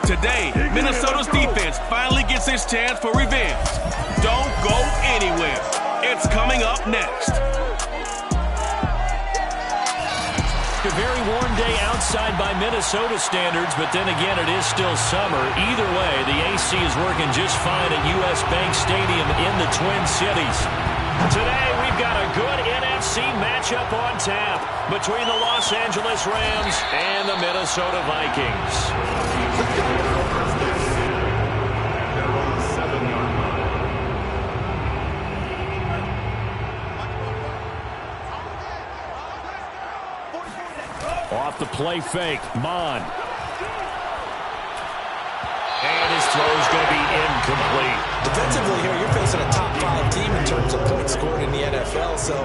Today, Minnesota's defense finally gets its chance for revenge. Don't go anywhere. It's coming up next. A very warm day outside by Minnesota standards, but then again, it is still summer. Either way, the AC is working just fine at U.S. Bank Stadium in the Twin Cities. Today, we've got a good NFC matchup on tap between the Los Angeles Rams and the Minnesota Vikings. Off the play fake, Mon. And his throw is going to be incomplete. Defensively here, you're facing a top 5 team in terms of points scored in the NFL. So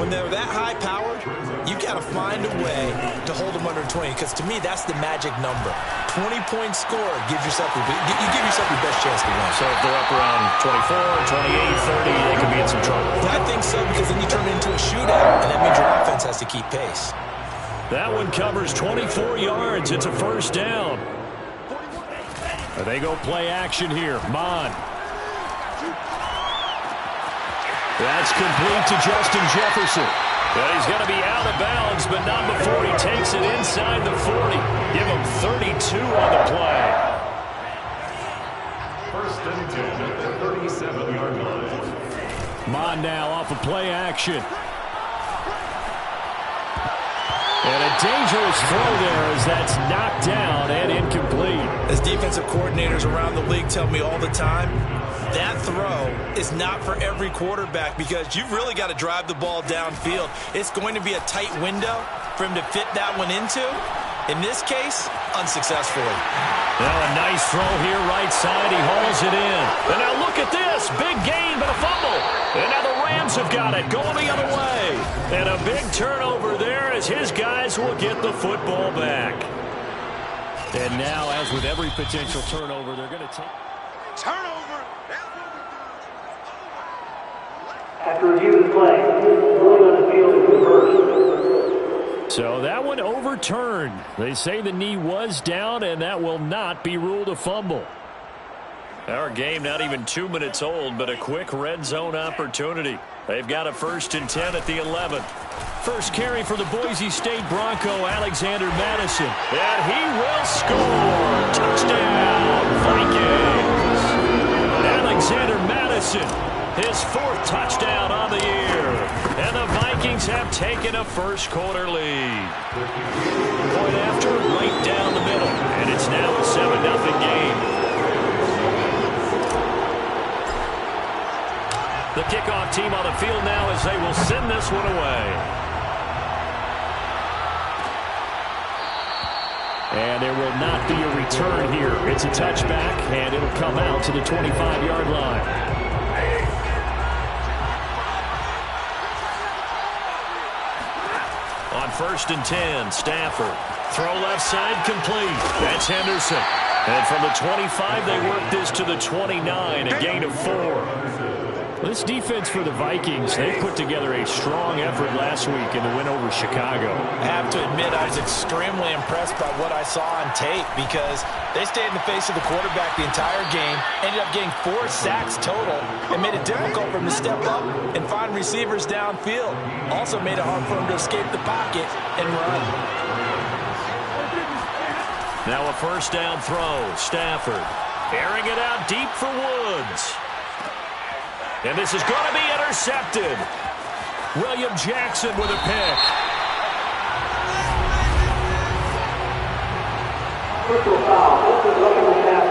when they're that high-powered, you got to find a way to hold them under 20. Because to me, that's the magic number. 20 points scored gives yourself you give yourself your best chance to win. So if they're up around 24, 28, 30, they could be in some trouble. I think so, because then you turn it into a shootout, and that means your offense has to keep pace. That one covers 24 yards. It's a first down. They go play action here. Mon. That's complete to Justin Jefferson. And he's going to be out of bounds, but not before he takes it inside the 40. Give him 32 on the play. First and 10 at the 37-yard line. Mon now off of play action. And a dangerous throw there as that's knocked down and incomplete. As defensive coordinators around the league tell me all the time, that throw is not for every quarterback because you've really got to drive the ball downfield. It's going to be a tight window for him to fit that one into. In this case, unsuccessfully. Now a nice throw here right side. He hauls it in. And now look at this. Big gain, but a fumble. And now the Rams have got it going the other way. And a big turnover there as his guys will get the football back. And now, as with every potential turnover, they're going to take... Turnover. After review the play, ruling on the field is reversed. So that one overturned. They say the knee was down, and that will not be ruled a fumble. Our game not even 2 minutes old, but a quick red zone opportunity. They've got a 1st and 10 at the 11. First carry for the Boise State Bronco, Alexander Madison. And he will score. Touchdown, Vikings. Alexander Madison, his 4th touchdown on the year. And the Vikings have taken a first-quarter lead. Point after, right down the middle. And it's now a 7-0 game. The kickoff team on the field now as they will send this one away. And there will not be a return here. It's a touchback, and it'll come out to the 25-yard line. On 1st and 10, Stafford. Throw left side complete. That's Henderson. And from the 25, they work this to the 29, a gain of 4. This defense for the Vikings, they put together a strong effort last week in the win over Chicago. I have to admit, I was extremely impressed by what I saw on tape because they stayed in the face of the quarterback the entire game, ended up getting 4 sacks total, and made it difficult for him to step up and find receivers downfield. Also made it hard for him to escape the pocket and run. Now a first down throw. Stafford airing it out deep for Woods. And this is going to be intercepted. William Jackson with a pick. Personal foul. This is running the pass.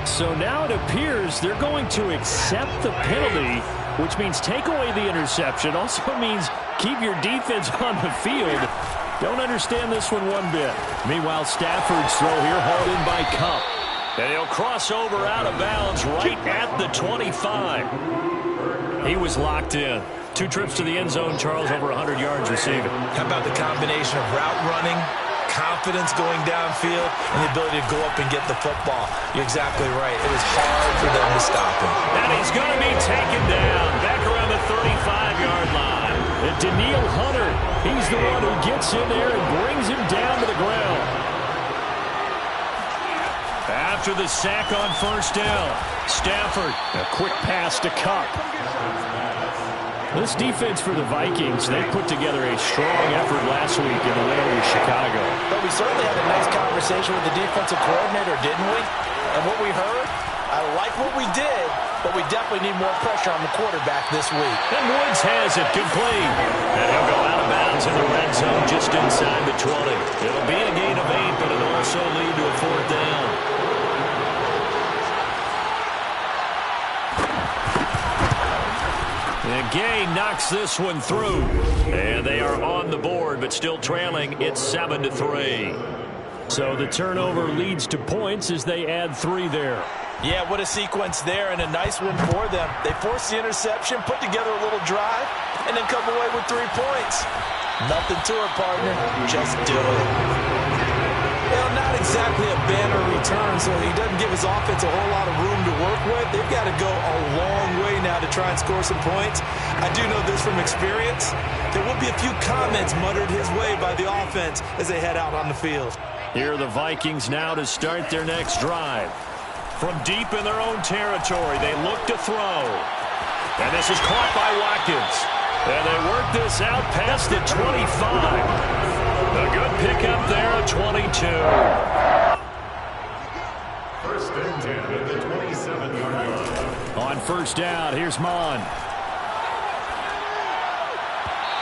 So now it appears they're going to accept the penalty, which means take away the interception. Also means keep your defense on the field. Don't understand this one bit. Meanwhile, Stafford's throw here hauled in by Cup. And he'll cross over out of bounds right at the 25. He was locked in. 2 trips to the end zone, Charles, over 100 yards receiving. How about the combination of route running, confidence going downfield, and the ability to go up and get the football? You're exactly right. It was hard for them to stop him. And he's going to be taken down back around the 35-yard line. And Daniil Hunter, he's the one who gets in there and brings him down to the ground. After the sack on first down, Stafford, a quick pass to Cup. This defense for the Vikings, they put together a strong effort last week in the win over Chicago. But we certainly had a nice conversation with the defensive coordinator, didn't we? And what we heard, I like what we did, but we definitely need more pressure on the quarterback this week. And Woods has it complete. And he'll go out of bounds in the red zone just inside the 20. It'll be a gain of 8, but it'll also lead to a 4th down. And Gay knocks this one through. And they are on the board, but still trailing. It's 7-3. So the turnover leads to points as they add 3 there. Yeah, what a sequence there, and a nice one for them. They force the interception, put together a little drive, and then come away with 3 points. Nothing to it, partner. Just do it. Well, not exactly a banner return, so he doesn't give his offense a whole lot of room to work with. They've got to go a long way now to try and score some points. I do know this from experience. There will be a few comments muttered his way by the offense as they head out on the field. Here are the Vikings now to start their next drive. From deep in their own territory, they look to throw. And this is caught by Watkins. And they work this out past the 25. A good pickup there at 22. First and 10 at the 27-yard line. On first down, here's Mon.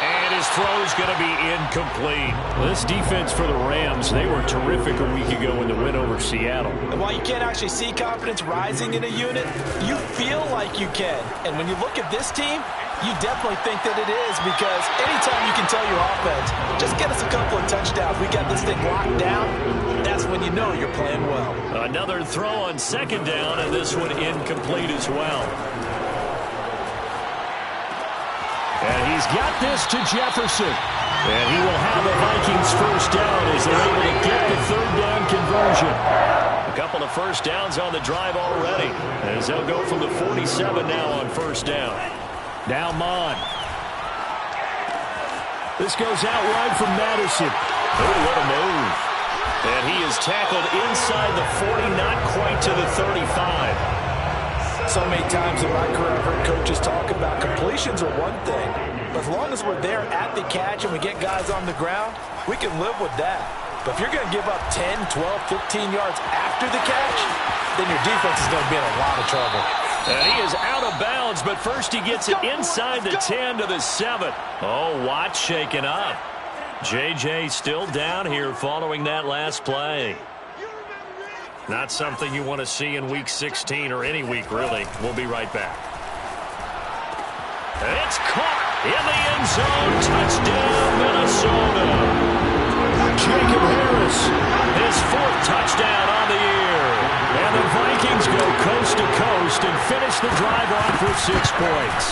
And his throw's going to be incomplete. This defense for the Rams, they were terrific a week ago in the win over Seattle. And while you can't actually see confidence rising in a unit, you feel like you can. And when you look at this team, you definitely think that it is, because anytime you can tell your offense, just get us a couple of touchdowns, we got this thing locked down, that's when you know you're playing well. Another throw on second down, and this one incomplete as well. And he's got this to Jefferson. And he will have the Vikings first down as they're able to get the third down conversion. A couple of first downs on the drive already, as they'll go from the 47 now on first down. Now Mon. This goes out wide from Madison. Oh, what a move. And he is tackled inside the 40, not quite to the 35. So many times in my career, I've heard coaches talk about completions are one thing, but as long as we're there at the catch and we get guys on the ground, we can live with that. But if you're going to give up 10, 12, 15 yards after the catch, then your defense is going to be in a lot of trouble. And he is out of bounds, but first he gets it inside the 10 to the 7. Oh, Watt shaken up. J.J. still down here following that last play. Not something you want to see in Week 16 or any week, really. We'll be right back. It's caught in the end zone. Touchdown, Minnesota. Jacob Harris, his 4th touchdown on the year. And the Vikings go coast to coast and finish the drive off with 6 points.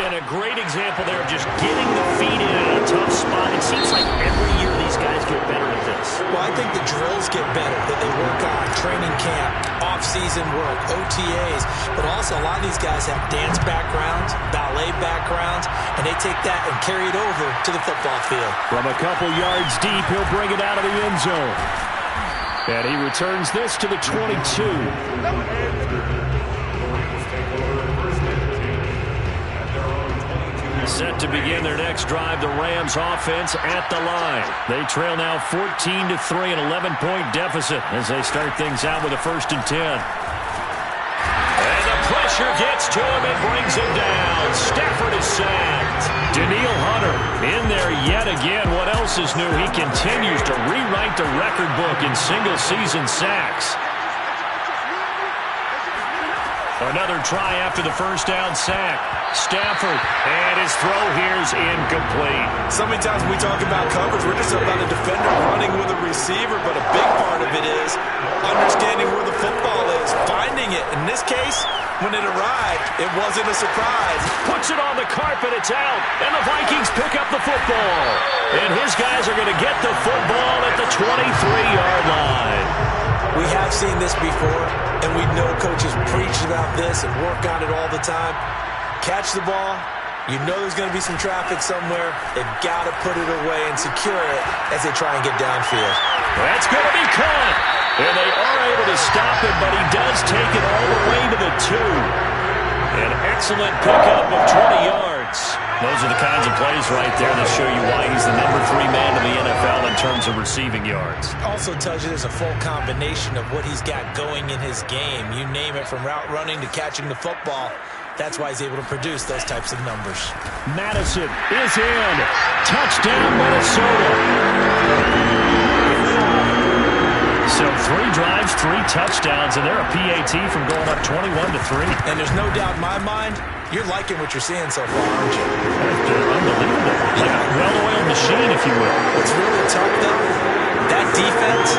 And a great example there of just getting the feet in a tough spot. It seems like every year these guys get better at this. Well, I think the drills get better that they work on, training camp, off-season work, OTAs. But also a lot of these guys have dance backgrounds, ballet backgrounds, and they take that and carry it over to the football field. From a couple yards deep, he'll bring it out of the end zone. And he returns this to the 22. Set to begin their next drive, the Rams offense at the line. They trail now 14-3, an 11-point deficit as they start things out with a 1st and 10. And the pressure gets to him and brings him down. Stafford is sacked. Daniil Hunter in there yet again. What else is new? He continues to rewrite the record book in single-season sacks. Another try after the first down sack. Stafford, and his throw here is incomplete. So many times when we talk about coverage, we're just about a defender running with a receiver, but a big part of it is understanding where the football is, finding it. In this case, when it arrived, it wasn't a surprise. Puts it on the carpet, it's out, and the Vikings pick up the football. And his guys are going to get the football at the 23-yard line. We have seen this before, and we know coaches preach about this and work on it all the time. Catch the ball, You know there's going to be some traffic somewhere. They've got to put it away and secure it as they try and get downfield. That's going to be caught. And they are able to stop him, but he does take it all the way to the 2. An excellent pickup of 20 yards. Those are the kinds of plays right there that show you why he's the number 3 man in the NFL in terms of receiving yards. Also tells you there's a full combination of what he's got going in his game. You name it, from route running to catching the football. That's why he's able to produce those types of numbers. Madison is in. Touchdown, Minnesota. So 3 drives, 3 touchdowns, and they're a PAT from going up 21-3. And there's no doubt in my mind, you're liking what you're seeing so far, aren't you? They're unbelievable. Like a well-oiled machine, if you will. What's really tough, though, that defense,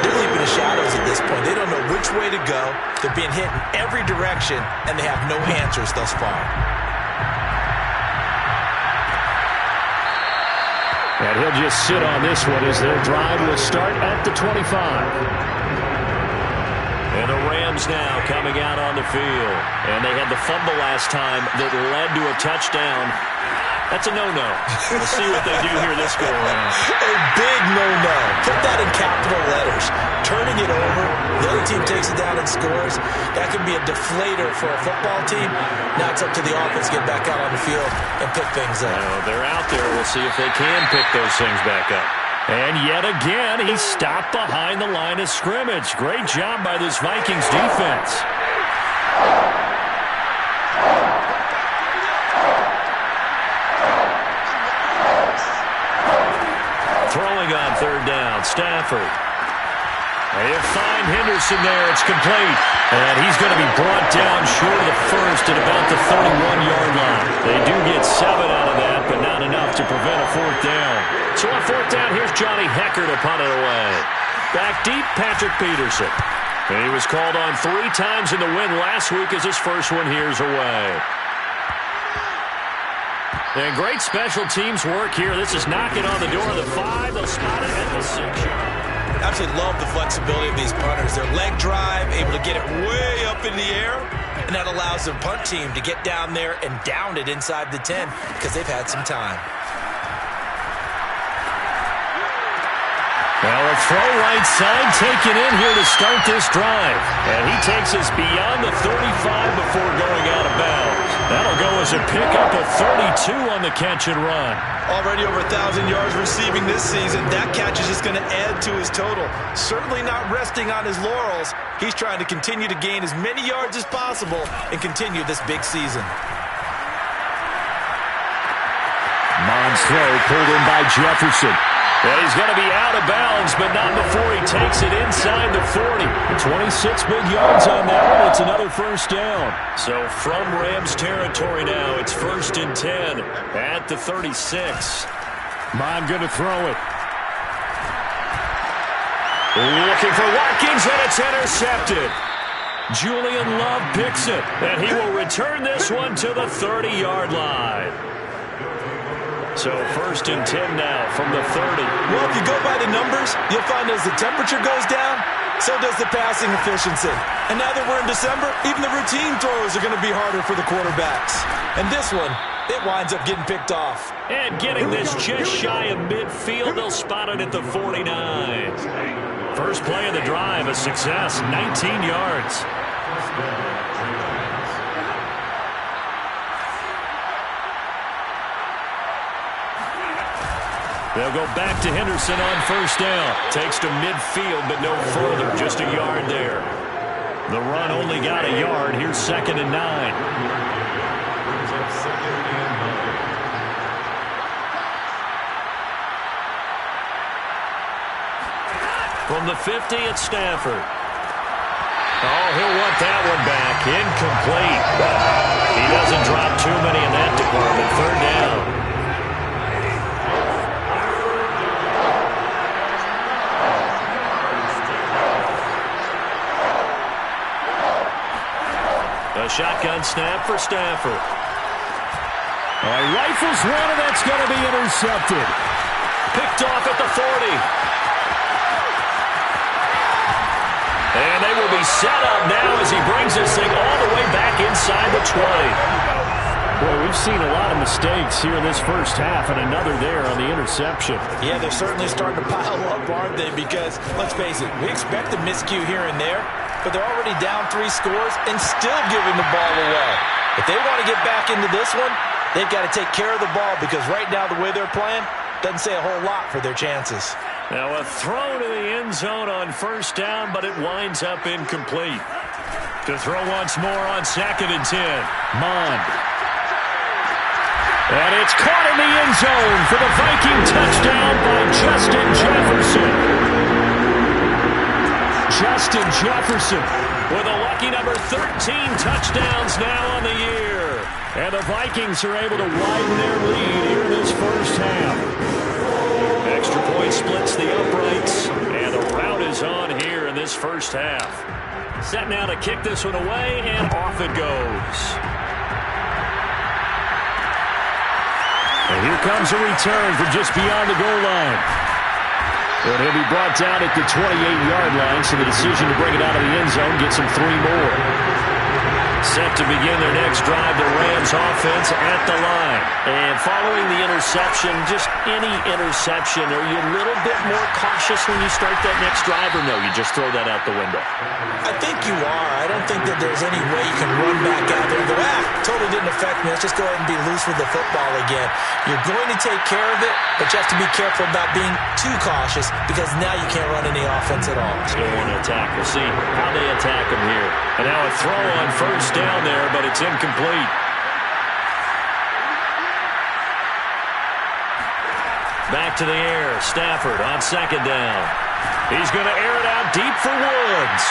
they're leaping the shadows at this point. They don't know which way to go. They're being hit in every direction, and they have no answers thus far. And he'll just sit on this one as their drive will start at the 25. And the Rams now coming out on the field. And they had the fumble last time that led to a touchdown. That's a no-no. We'll see what they do here this go-around. A big no-no. Put that in capital letters. Turning it over, the other team takes it down and scores. That can be a deflator for a football team. Now it's up to the offense to get back out on the field and pick things up. Well, they're out there. We'll see if they can pick those things back up. And yet again, he stopped behind the line of scrimmage. Great job by this Vikings defense. Throwing on 3rd down, Stafford. They'll find Henderson there. It's complete. And he's going to be brought down short of the first at about the 31-yard line. They do get 7 out of that, but not enough to prevent a 4th down. So on 4th down, here's Johnny Hecker to punt it away. Back deep, Patrick Peterson. And he was called on 3 times in the win last week as his first one here's away. And great special teams work here. This is knocking on the door of the 5. They'll spot it at the 6-yard. Absolutely love the flexibility of these punters. Their leg drive, able to get it way up in the air, and that allows their punt team to get down there and down it inside the 10 because they've had some time. Well, a throw right side taken in here to start this drive. And he takes us beyond the 35 before going out of bounds. That'll go as a pickup of 32 on the catch and run. Already over 1,000 yards receiving this season. That catch is just going to add to his total. Certainly not resting on his laurels. He's trying to continue to gain as many yards as possible and continue this big season. Mond's throw pulled in by Jefferson. And he's going to be out of bounds, but not before he takes it inside the 40. 26 big yards on that one. It's another 1st down. So from Rams territory now, it's 1st and 10 at the 36. Mond going to throw it. Looking for Watkins, and it's intercepted. Julian Love picks it, and he will return this one to the 30-yard line. So 1st and 10 now from the 30. Well, if you go by the numbers, you'll find as the temperature goes down, so does the passing efficiency. And now that we're in December, even the routine throws are going to be harder for the quarterbacks. And this one, it winds up getting picked off. And getting this just shy of midfield, they'll spot it at the 49. First play of the drive, a success, 19 yards. They'll go back to Henderson on 1st down. Takes to midfield, but no further. Just a yard there. The run only got a yard. Here's 2nd and 9. From the 50, it's Stafford. Oh, he'll want that one back. Incomplete. He doesn't drop too many in that department. 3rd down. A shotgun snap for Stafford. He rifles one, and that's going to be intercepted. Picked off at the 40. And they will be set up now as he brings this thing all the way back inside the 20. Boy, we've seen a lot of mistakes here in this first half, and another there on the interception. Yeah, they're certainly starting to pile up, aren't they? Because, let's face it, we expect a miscue here and there, but they're already down 3 scores and still giving the ball away. If they want to get back into this one, they've got to take care of the ball, because right now the way they're playing doesn't say a whole lot for their chances. Now a throw to the end zone on first down, but it winds up incomplete. To throw once more on 2nd and 10. Mond. And it's caught in the end zone for the Viking touchdown by Justin Jefferson. Justin Jefferson with a lucky number 13 touchdowns now on the year. And the Vikings are able to widen their lead here in this first half. Extra point splits the uprights, and the rout is on here in this first half. Set now to kick this one away, and off it goes. And here comes a return from just beyond the goal line. And he'll be brought down at the 28-yard line, so the decision to bring it out of the end zone gets him 3 more. Set to begin their next drive, the Rams offense at the line. And following the interception, just any interception, are you a little bit more cautious when you start that next drive, or no, you just throw that out the window? I think you are. I don't think that there's any way you can run back out there and go, totally didn't affect me. Let's just go ahead and be loose with the football again. You're going to take care of it, but you have to be careful about being too cautious, because now you can't run any offense at all. Still want to attack. We'll see how they attack him here. And now a throw on first down there, but it's incomplete. Back to the air. Stafford on 2nd down. He's going to air it out deep for Woods.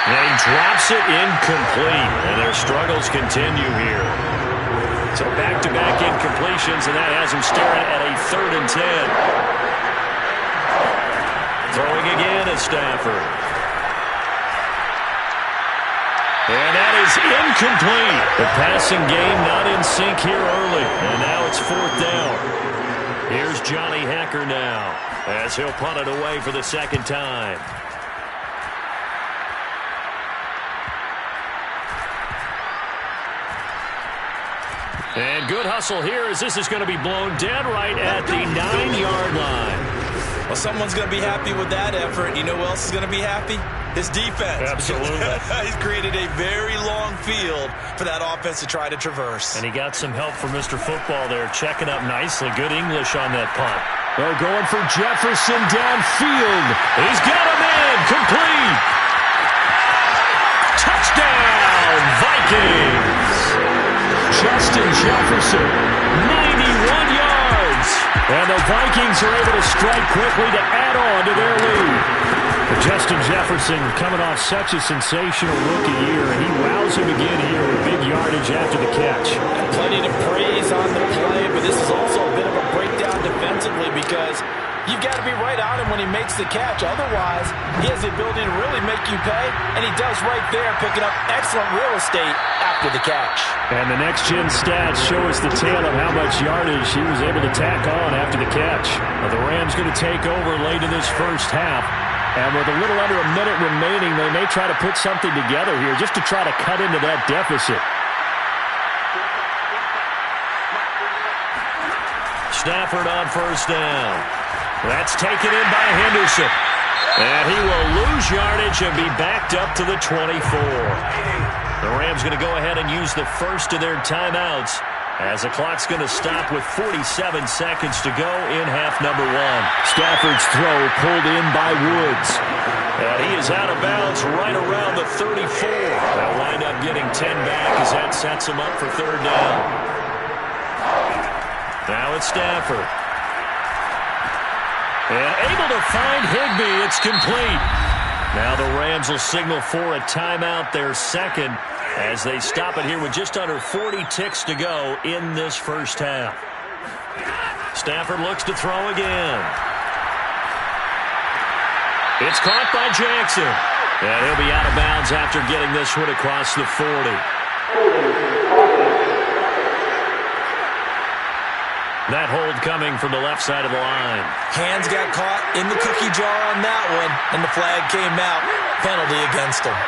And he drops it incomplete. And their struggles continue here. So back-to-back incompletions, and that has him staring at a 3rd and 10. Throwing again is Stafford. And that is incomplete. The passing game not in sync here early. And now it's 4th down. Here's Johnny Hacker now, as he'll punt it away for the 2nd time. And good hustle here, as this is going to be blown dead right at the 9-yard line. Well, someone's going to be happy with that effort. You know who else is going to be happy? His defense. Absolutely. He's created a very long field for that offense to try to traverse. And he got some help from Mr. Football there, checking up nicely. Good English on that punt. They're going for Jefferson downfield. He's got him in. Complete. Touchdown, Vikings. Justin Jefferson, 91 yards. And the Vikings are able to strike quickly to add on to their lead. Justin Jefferson coming off such a sensational rookie year, and he wows him again here with big yardage after the catch. Plenty to praise on the play, but this is also a bit of a breakdown defensively, because you've got to be right on him when he makes the catch. Otherwise, he has the ability to really make you pay, and he does right there, picking up excellent real estate after the catch. And the next-gen stats show us the tale of how much yardage he was able to tack on after the catch. Now, the Rams going to take over late in this first half. And with a little under a minute remaining, they may try to put something together here just to try to cut into that deficit. Stafford on first down. That's taken in by Henderson. And he will lose yardage and be backed up to the 24. The Rams going to go ahead and use the first of their timeouts, as the clock's going to stop with 47 seconds to go in half number 1. Stafford's throw pulled in by Woods. And he is out of bounds right around the 34. They'll wind up getting 10 back as that sets him up for 3rd down. Now it's Stafford. And able to find Higbee. It's complete. Now the Rams will signal for a timeout, their 2nd, as they stop it here with just under 40 ticks to go in this first half. Stafford looks to throw again. It's caught by Jackson. And he'll be out of bounds after getting this one across the 40. That hold coming from the left side of the line. Hands got caught in the cookie jar on that one, and the flag came out. Penalty against him.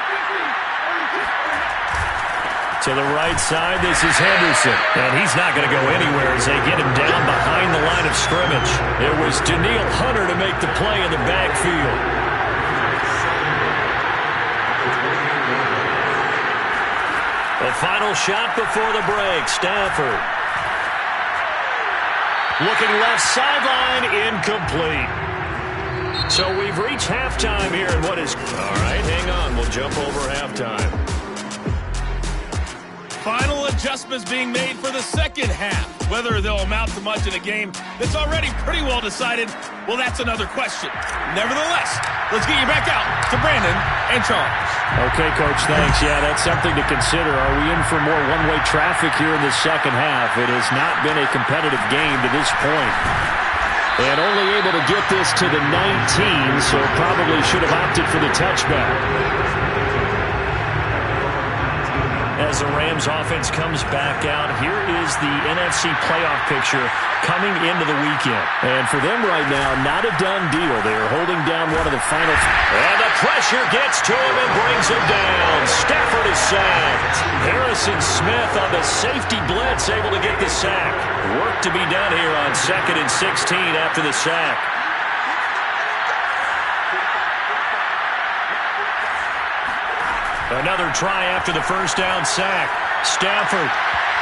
To the right side, this is Henderson. And he's not going to go anywhere as they get him down behind the line of scrimmage. It was Daniil Hunter to make the play in the backfield. The final shot before the break, Stafford. Looking left sideline, incomplete. So we've reached halftime here in what is... All right, hang on. We'll jump over halftime. Final adjustments being made for the second half. Whether they'll amount to much in a game that's already pretty well decided, well, that's another question. Nevertheless, let's get you back out to Brandon and Charles. Okay, Coach, thanks. Yeah, that's something to consider. Are we in for more one-way traffic here in the second half? It has not been a competitive game to this point. And only able to get this to the 19, so probably should have opted for the touchback. As the Rams offense comes back out, here is the NFC playoff picture coming into the weekend. And for them right now, not a done deal. They are holding down one of the final. And the pressure gets to him and brings him down. Stafford is sacked. Harrison Smith on the safety blitz, able to get the sack. Work to be done here on 2nd and 16 after the sack. Another try after the first down sack. Stafford.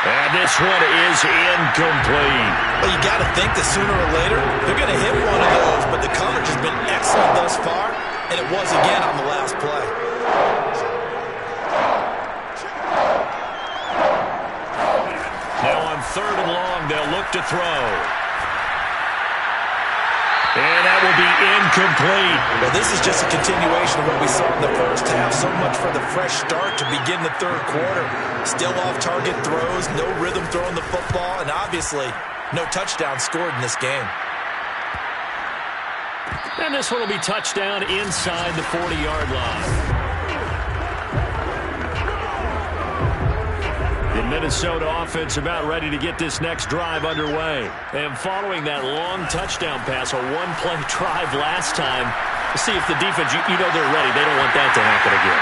And this one is incomplete. Well, you got to think that sooner or later they're going to hit one of those, but the coverage has been excellent thus far, and it was again on the last play. Now on 3rd and long, they'll look to throw. And that will be incomplete. Well, this is just a continuation of what we saw in the first half. So much for the fresh start to begin the third quarter. Still off-target throws, no rhythm throwing the football, and obviously no touchdown scored in this game. And this one will be touchdown inside the 40-yard line. The Minnesota offense about ready to get this next drive underway. And following that long touchdown pass, a one-play drive last time, see if the defense, you know they're ready. They don't want that to happen again.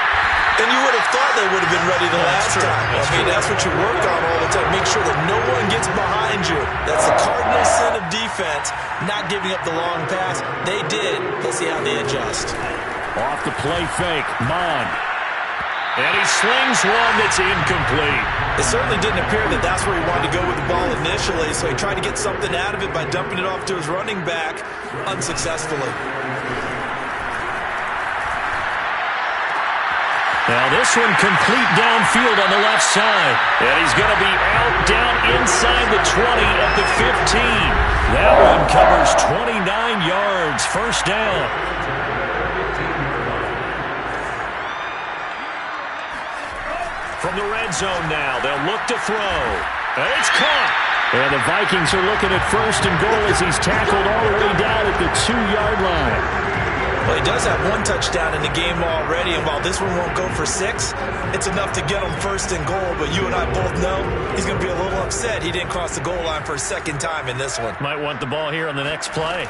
And you would have thought they would have been ready the last time. That's what you work on all the time. Make sure that no one gets behind you. That's the cardinal sin of defense, not giving up the long pass. They did. Let's see how they adjust. Off the play fake, Mon. And he slings one that's incomplete. It certainly didn't appear that that's where he wanted to go with the ball initially, so he tried to get something out of it by dumping it off to his running back unsuccessfully. Now this one complete downfield on the left side. And he's going to be out down inside the 20 at the 15. That one covers 29 yards. First down. From the red zone now, they'll look to throw. And it's caught. And the Vikings are looking at 1st and goal as he's tackled all the way down at the 2-yard line. Well, he does have one touchdown in the game already, and while this one won't go for 6, it's enough to get him 1st and goal. But you and I both know he's going to be a little upset he didn't cross the goal line for a second time in this one. Might want the ball here on the next play.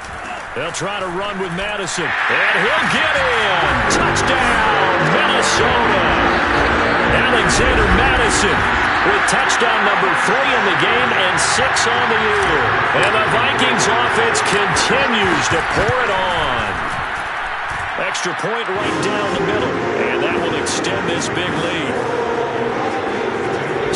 They'll try to run with Madison, and he'll get in. Touchdown, Minnesota. Alexander Madison with touchdown number 3 in the game and 6 on the year. And the Vikings offense continues to pour it on. Extra point right down the middle, and that will extend this big lead.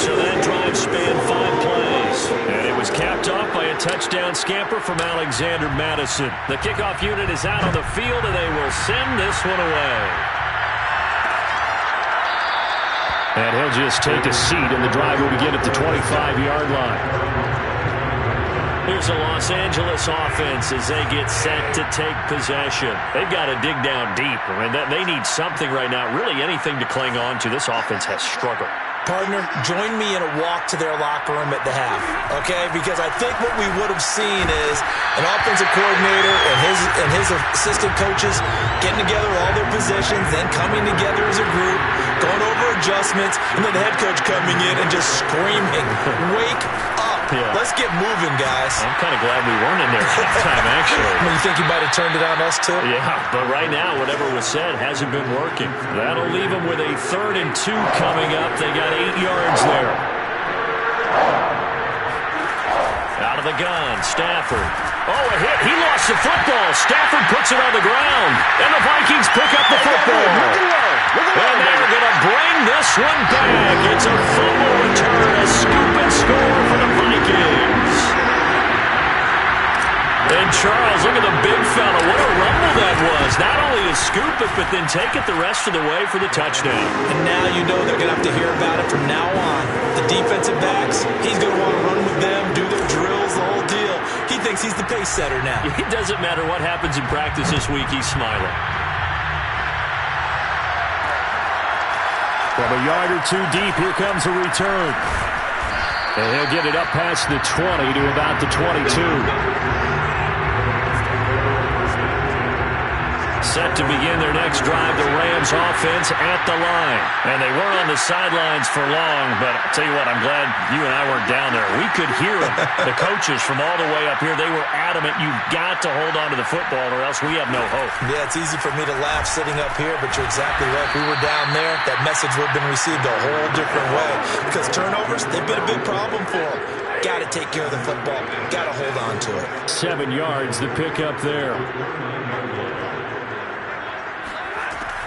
So that drive spanned 5 plays, and it was capped off by a touchdown scamper from Alexander Madison. The kickoff unit is out on the field, and they will send this one away. And he'll just take a seat, and the drive will begin at the 25-yard line. Here's the Los Angeles offense as they get set to take possession. They've got to dig down deep. I mean, they need something right now, really anything to cling on to. This offense has struggled. Partner, join me in a walk to their locker room at the half, okay? Because I think what we would have seen is an offensive coordinator and his assistant coaches getting together all their positions, then coming together as a group, going over adjustments, and then the head coach coming in and just screaming, "Wake up!" Yeah. Let's get moving, guys. I'm kind of glad we weren't in there halftime, actually. You think he might have turned it on us, too? Yeah, but right now, whatever was said hasn't been working. That'll leave them with a 3rd and 2 coming up. They got 8 yards there. Out of the gun, Stafford. Oh, a hit. He lost the football. Stafford puts it on the ground. And the Vikings pick up the football. And they're going to bring this one back. It's a fumble return, a scoop and score for the Vikings. And Charles, look at the big fella. What a rumble that was. Not only to scoop it, but then take it the rest of the way for the touchdown. And now you know they're going to have to hear about it from now on. The defensive backs, he's going to want to run with them, do their drills, the whole deal. He thinks he's the pace setter now. It doesn't matter what happens in practice this week, he's smiling. From a yard or 2 deep, here comes a return. And he'll get it up past the 20 to about the 22. Set to begin their next drive, the Rams offense at the line. And they weren't on the sidelines for long, but I'll tell you what, I'm glad you and I weren't down there. We could hear them. The coaches from all the way up here, they were adamant, you've got to hold on to the football or else we have no hope. Yeah, it's easy for me to laugh sitting up here, but you're exactly right. If we were down there, that message would have been received a whole different way. Because turnovers, they've been a big problem for them. Got to take care of the football. Got to hold on to it. 7 yards, the pickup there.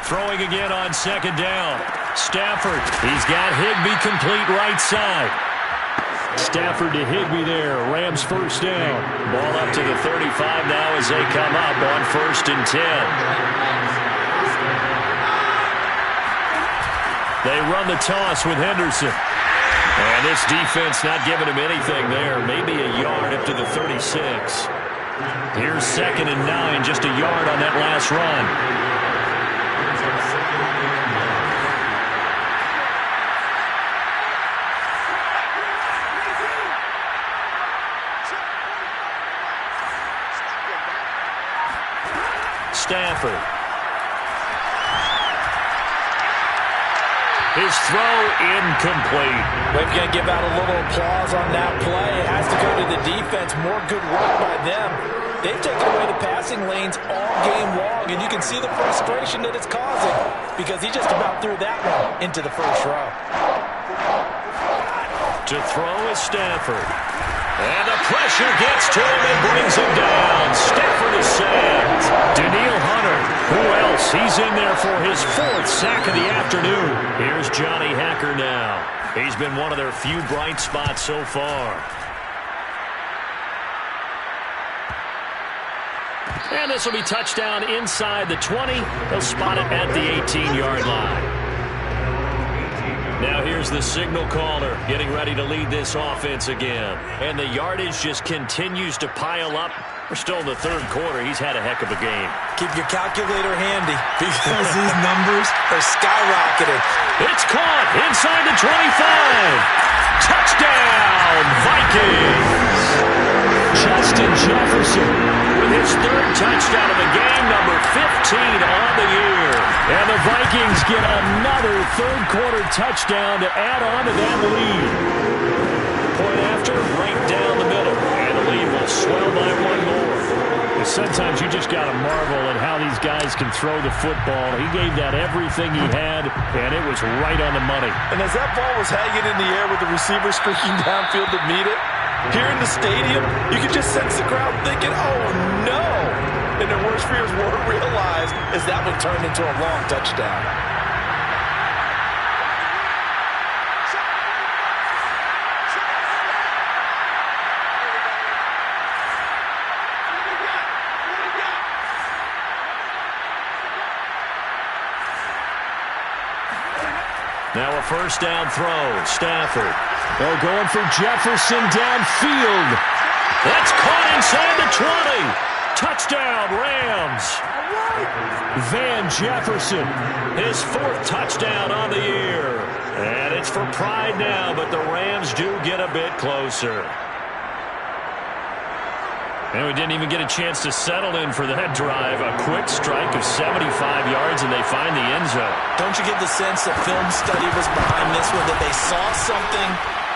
Throwing again on 2nd down. Stafford, he's got Higbee complete right side. Stafford to Higbee there. Rams 1st down. Ball up to the 35 now as they come up on 1st and 10. They run the toss with Henderson. And this defense not giving him anything there. Maybe a yard up to the 36. Here's 2nd and 9. Just a yard on that last run. Stafford. His throw incomplete. We're going to give out a little applause on that play. It has to go to the defense. More good work by them. They've taken away the passing lanes all game long, and you can see the frustration that it's causing because he just about threw that one into the first row. To throw is Stafford. And the pressure gets to him and brings him down. Stafford is sacked. Daniil Hunter, who else? He's in there for his 4th sack of the afternoon. Here's Johnny Hacker now. He's been one of their few bright spots so far. And this will be touchdown inside the 20. They'll spot it at the 18-yard line. Now here's the signal caller getting ready to lead this offense again. And the yardage just continues to pile up. We're still in the 3rd quarter. He's had a heck of a game. Keep your calculator handy because these numbers are skyrocketing. It's caught inside the 25. Touchdown, Vikings. Justin Jefferson with his 3rd touchdown of the game, number 15 on the year. And the Vikings get another 3rd quarter touchdown to add on to that lead. Point after, right down the middle. And the lead will swell by 1 more. Sometimes you just got to marvel at how these guys can throw the football. He gave that everything he had, and it was right on the money. And as that ball was hanging in the air with the receiver streaking downfield to meet it, here in the stadium, you could just sense the crowd thinking, oh, no. And their worst fears were realized as that one turned into a long touchdown. Now a 1st down throw. Stafford. Oh, going for Jefferson downfield. That's caught inside the 20. Touchdown, Rams. Van Jefferson, his 4th touchdown on the year. And it's for pride now, but the Rams do get a bit closer. And we didn't even get a chance to settle in for that drive. A quick strike of 75 yards, and they find the end zone. Don't you get the sense that film study was behind this one, that they saw something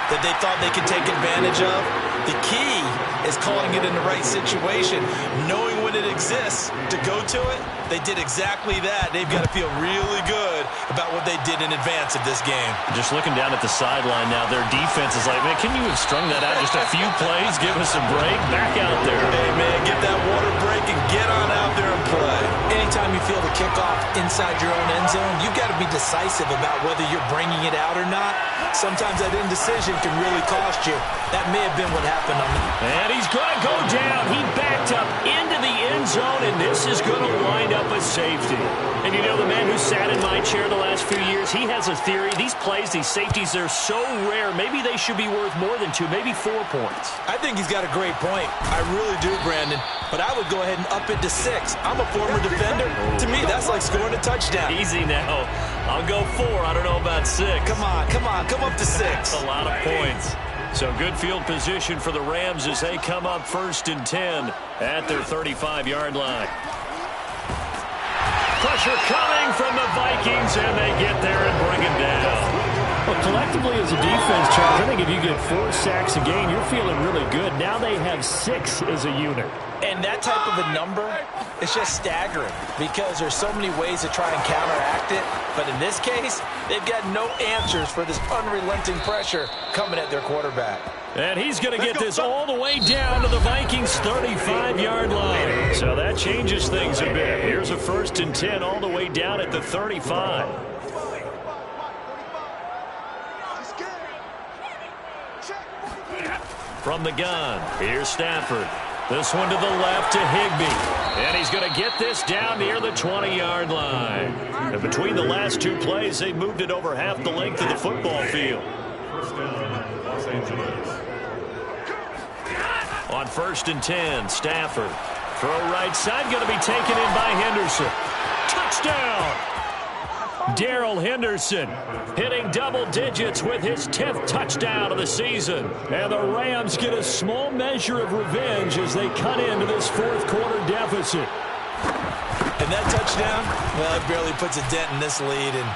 that they thought they could take advantage of. The key is calling it in the right situation, knowing when it exists to go to it. They did exactly that. They've got to feel really good about what they did in advance of this game. Just looking down at the sideline now, their defense is like, man, can you have strung that out just a few plays? Give us a break. Back out there. Hey, man, get that water break and get on out there and play. Anytime you feel the kickoff inside your own end zone, you've got to be decisive about whether you're bringing it out or not. Sometimes that indecision can really cost you. That may have been what happened on the... And he's going to go down. He backed up into the end zone, and this is going to wind up a safety. And you know, the man who sat in my chair the last few years, he has a theory. These plays, these safeties, they're so rare. Maybe they should be worth more than 2, maybe 4 points. I think he's got a great point. I really do, Brandon. But I would go ahead and up it to 6. I'm a former defender. To me, that's like scoring a touchdown. Easy now. I'll go 4. I don't know about 6. Come on. Come up to 6. That's a lot of points. So good field position for the Rams as they come up 1st and 10 at their 35-yard line. Pressure coming from the Vikings, and they get there and bring it down. Well, collectively as a defense, Charles, I think if you get 4 sacks a game, you're feeling really good. Now they have 6 as a unit. And that type of a number is just staggering because there's so many ways to try and counteract it. But in this case, they've got no answers for this unrelenting pressure coming at their quarterback. And he's going to get this all the way down to the Vikings' 35-yard line. So that changes things a bit. Here's a 1st and 10 all the way down at the 35. From the gun, here's Stafford. This one to the left to Higbee. And he's going to get this down near the 20-yard line. And between the last 2 plays, they moved it over half the length of the football field. On 1st and 10, Stafford. Throw right side, going to be taken in by Henderson. Touchdown! Darrell Henderson hitting double digits with his 10th touchdown of the season. And the Rams get a small measure of revenge as they cut into this 4th quarter deficit. And that touchdown, well, it barely puts a dent in this lead. And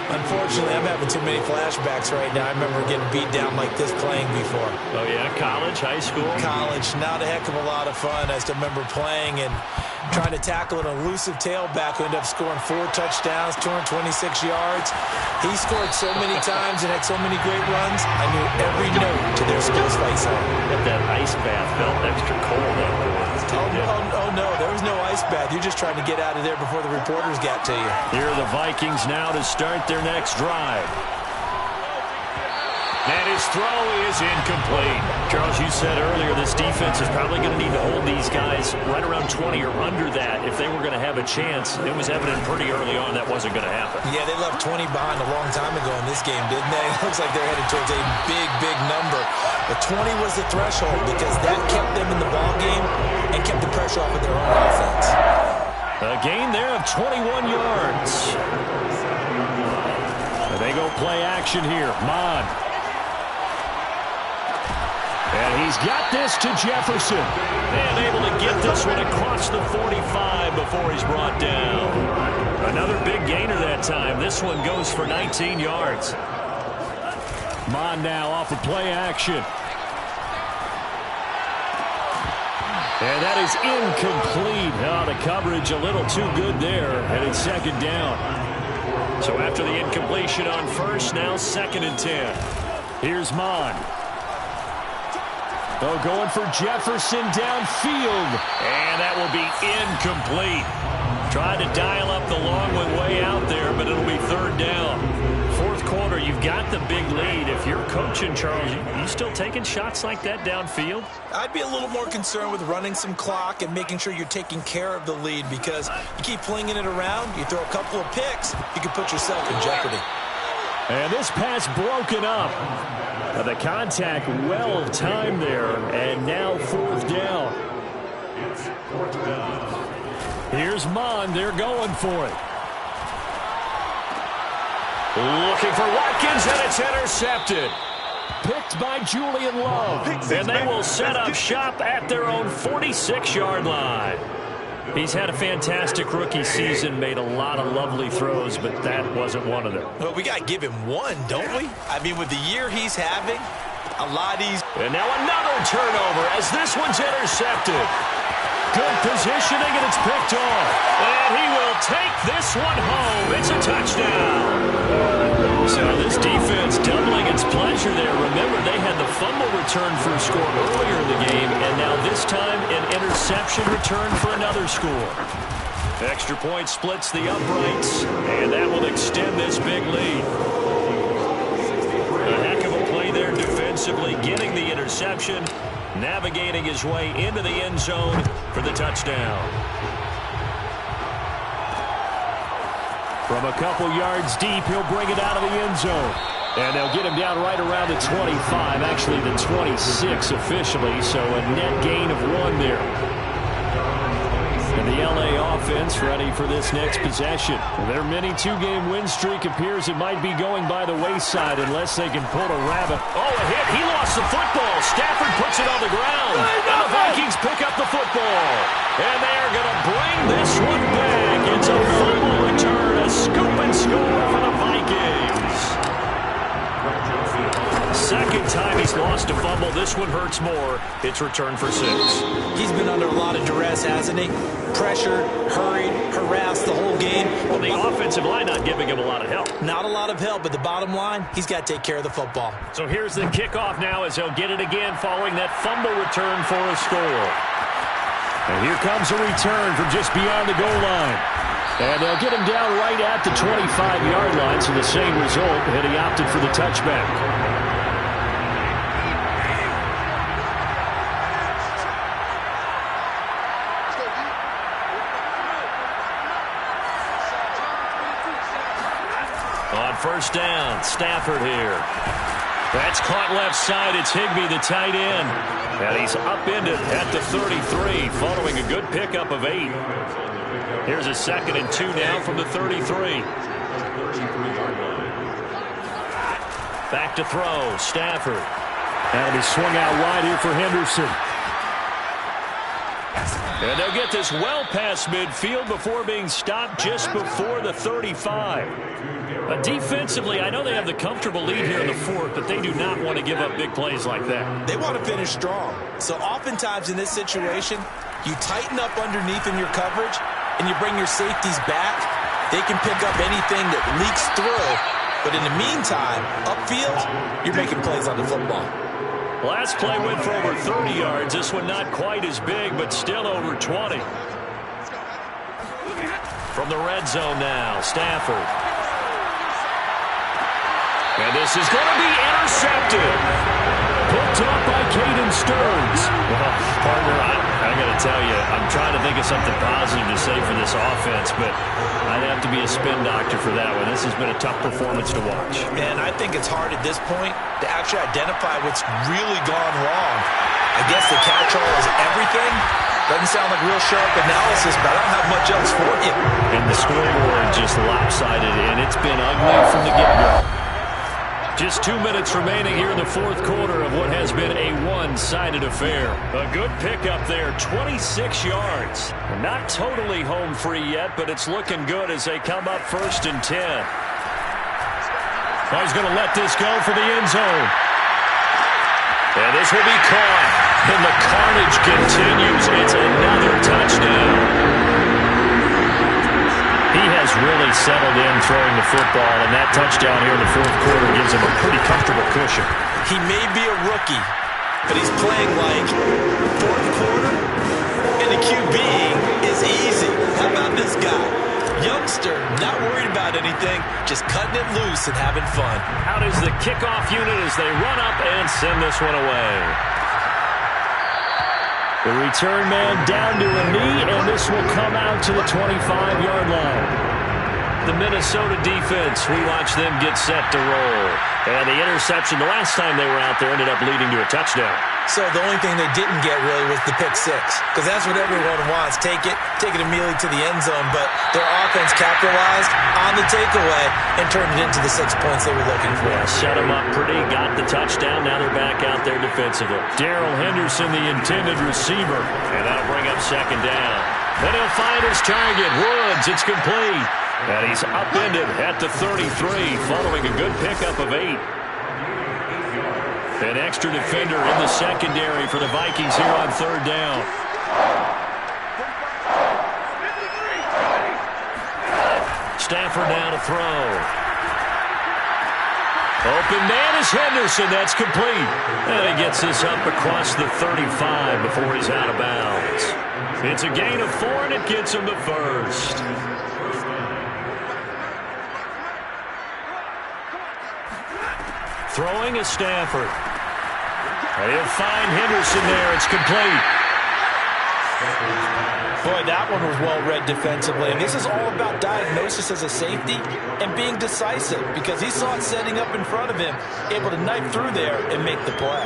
unfortunately, I'm having too many flashbacks right now. I remember getting beat down like this playing before. Oh, yeah? College, high school? College. Not a heck of a lot of fun. I still remember playing and trying to tackle an elusive tailback who ended up scoring 4 touchdowns, 226 yards. He scored so many times and had so many great runs. I knew every note to their skills fight song. Got that ice bath felt extra cold afterwards. Oh, no, there was no ice bath. You're just trying to get out of there before the reporters got to you. Here are the Vikings now to start their next drive. And his throw is incomplete. Charles, you said earlier this defense is probably going to need to hold these guys right around 20 or under that if they were going to have a chance. It was evident pretty early on that wasn't going to happen. Yeah, they left 20 behind a long time ago in this game, didn't they? It looks like they're headed towards a big number. But 20 was the threshold because that kept them in the ball game and kept the pressure off of their own offense. A gain there of 21 yards. And they go play action here. Mon. And he's got this to Jefferson. And able to get this one across the 45 before he's brought down. Another big gainer that time. This one goes for 19 yards. Mon now off of play action. And that is incomplete. Oh, the coverage a little too good there. And it's 2nd down. So after the incompletion on 1st, now 2nd and 10. Here's Mon. Oh, going for Jefferson downfield. And that will be incomplete. Tried to dial up the long one way out there, but it'll be 3rd down. 4th quarter, you've got the big lead. If you're coaching, Charles, you still taking shots like that downfield? I'd be a little more concerned with running some clock and making sure you're taking care of the lead because you keep flinging it around, you throw a couple of picks, you can put yourself in jeopardy. And this pass broken up. The contact well timed there, and now 4th down. Here's Mon. They're going for it. Looking for Watkins, and it's intercepted. Picked by Julian Love. And they will set up shop at their own 46-yard line. He's had a fantastic rookie season, made a lot of lovely throws, but that wasn't one of them. Well, we got to give him one, don't we? I mean, with the year he's having, A lot easier. And now another turnover as this one's intercepted. Good positioning, and it's picked off. And he will take this one home. It's a touchdown. So this defense doubling its pleasure there. Remember, they had the fumble return for a score earlier in the game, and now this time an interception return for another score. Extra point splits the uprights, and that will extend this big lead. A heck of a play there defensively, getting the interception, navigating his way into the end zone for the touchdown. From a couple yards deep, he'll bring it out of the end zone. And they'll get him down right around the 25, actually the 26 officially, so a net gain of 1 there. And the LA offense ready for this next possession. Their mini 2-game win streak appears it might be going by the wayside unless they can pull a rabbit. Oh, a hit. He lost the football. Stafford puts it on the ground. And the Vikings pick up the football. And they're going to bring this one back. It's a fumble return, a scoop and score for the Vikings. Second time he's lost a fumble. This one hurts more. It's returned for 6. He's been under a lot of duress, hasn't he? Pressured, hurried, harassed the whole game. Well, the offensive line not giving him a lot of help. Not a lot of help, but the bottom line, he's got to take care of the football. So here's the kickoff now as they'll get it again following that fumble return for a score. And here comes a return from just beyond the goal line. And they'll get him down right at the 25-yard line, so the same result, and he opted for the touchback. On first down, Stafford here. That's caught left side. It's Higbee, the tight end. And he's upended at the 33 following a good pickup of 8. Here's a 2nd and 2 now from the 33. Back to throw, Stafford. That'll be swung out wide here for Henderson. And they'll get this well past midfield before being stopped just before the 35. Defensively, I know they have the comfortable lead here in the 4th, but they do not want to give up big plays like that. They want to finish strong. So oftentimes in this situation, you tighten up underneath in your coverage, and you bring your safeties back. They can pick up anything that leaks through. But in the meantime, upfield, you're making plays on the football. Last play went for over 30 yards. This one not quite as big, but still over 20. From the red zone now, Stafford. And this is going to be intercepted. Picked up by Caden Stearns. Well, partner, I got to tell you, I'm trying to think of something positive to say for this offense, but I'd have to be a spin doctor for that one. This has been a tough performance to watch. And I think it's hard at this point to actually identify what's really gone wrong. I guess the catch-all is everything. Doesn't sound like real sharp analysis, but I don't have much else for you. And the scoreboard just lopsided, and it's been ugly from the get-go. Just 2 minutes remaining here in the 4th quarter of what has been a one-sided affair. A good pickup there, 26 yards. Not totally home free yet, but it's looking good as they come up 1st and 10. Oh, he's going to let this go for the end zone. And this will be caught. And the carnage continues. It's another touchdown. He has really settled in throwing the football, and that touchdown here in the 4th quarter gives him a pretty comfortable cushion. He may be a rookie, but he's playing like 4th quarter, and the QBing is easy. How about this guy? Youngster, not worried about anything, just cutting it loose and having fun. Out is the kickoff unit as they run up and send this one away. The return man down to a knee, and this will come out to the 25-yard line. The Minnesota defense, we watch them get set to roll. And the interception the last time they were out there ended up leading to a touchdown. So the only thing they didn't get really was the pick 6, because that's what everyone wants. Take it immediately to the end zone, but their offense capitalized on the takeaway and turned it into the 6 points they were looking for. Yeah, set them up pretty, got the touchdown. Now they're back out there defensively. Darrell Henderson, the intended receiver, and that'll bring up 2nd down. Then he'll find his target, Woods. It's complete. And he's upended at the 33 following a good pickup of 8. An extra defender in the secondary for the Vikings here on third down. Stafford now to throw. Open man is Henderson. That's complete. And he gets this up across the 35 before he's out of bounds. It's a gain of 4, and it gets him to first. Throwing is Stafford. And he'll find Henderson there. It's complete. Boy, that one was well-read defensively. And this is all about diagnosis as a safety and being decisive because he saw it setting up in front of him, able to knife through there and make the play.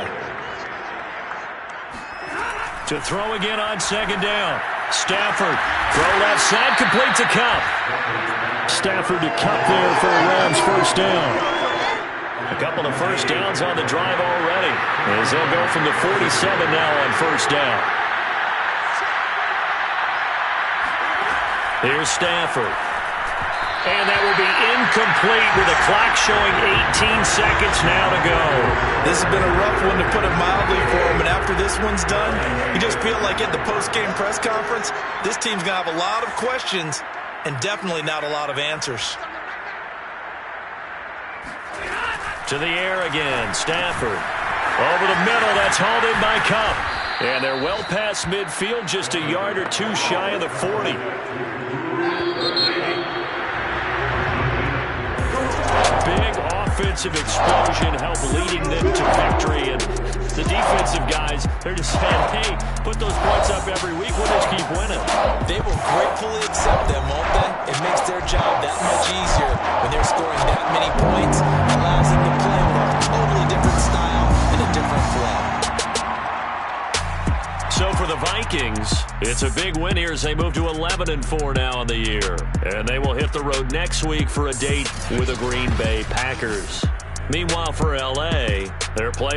To throw again on second down. Stafford, throw left side, complete to Kupp. Stafford to Kupp there for a Rams first down. A couple of first downs on the drive already. As they'll go from the 47 now on first down. Here's Stafford. And that will be incomplete with the clock showing 18 seconds now to go. This has been a rough one to put it mildly for him, and after this one's done, you just feel like at the post-game press conference, this team's going to have a lot of questions and definitely not a lot of answers. To the air again, Stafford. Over the middle, that's hauled in by Kupp. And they're well past midfield, just a yard or two shy of the 40. Big offensive explosion helped leading them to victory. And the defensive guys, they're just saying, hey, put those points up every week. We'll just keep winning. They will gratefully accept them, won't they? It makes their job that much easier when they're scoring that many points. Allows them to play with a totally different style and a different flow. So for the Vikings, it's a big win here as they move to 11-4 now in the year. And they will hit the road next week for a date with the Green Bay Packers. Meanwhile, for L.A., their play